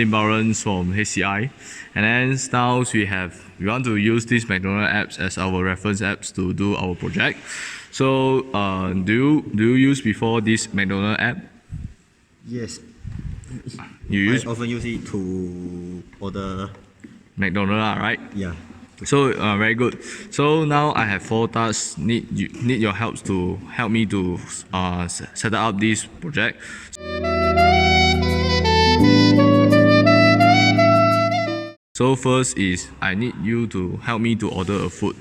Lim Lawrence from HCI, and then now we want to use this McDonald apps as our reference apps to do our project. So do you use before this McDonald app? Yes. You I often use it to order McDonald, right? Yeah. So very good. So now I have 4 tasks. Need your help to help me to set up this project. So first is I need you to help me to order a food.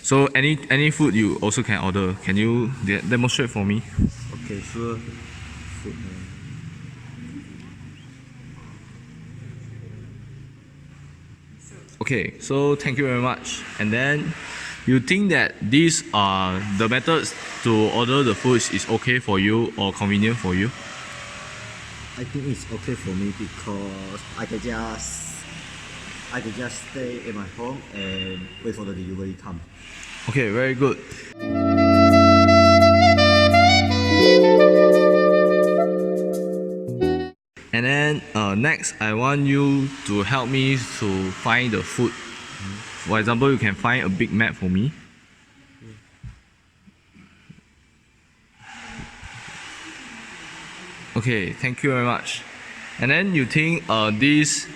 So any food you also can order. Can you demonstrate for me? Okay, sure. Okay, so thank you very much. And then you think that these are the methods to order the foods is okay for you or convenient for you? I think it's okay for me because I can just stay at my home and wait for the delivery come. Okay, very good. And then next, I want you to help me to find the food. For example, you can find a big map for me. Okay, thank you very much. And then you think this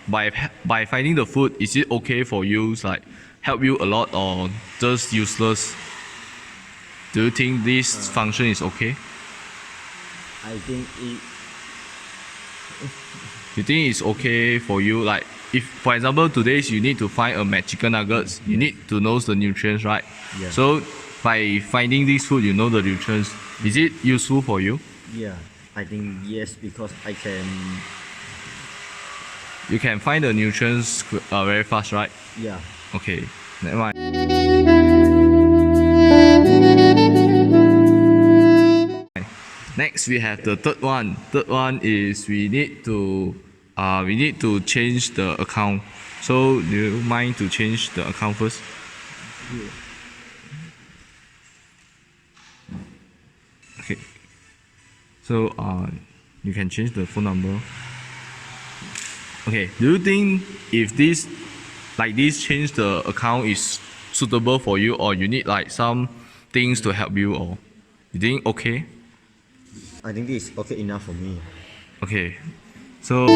by finding the food, is it okay for you? Like help you a lot or just useless? Do you think this function is okay? I think You think it's okay for you? Like if, for example, today you need to find a chicken nuggets, you need to know the nutrients, right? Yeah. So by finding this food, you know the nutrients. Is it useful for you? Yeah, I think yes, because You can find the nutrients very fast, right? yeah. Okay, never mind. Next, we have the third one. Third one is we need to change the account. So, do you mind to change the account first? Yeah. Okay. So, you can change the phone number. Okay. Do you think if this change the account is suitable for you, or you need like some things to help you, or you think okay? I think this is okay enough for me. Okay. So.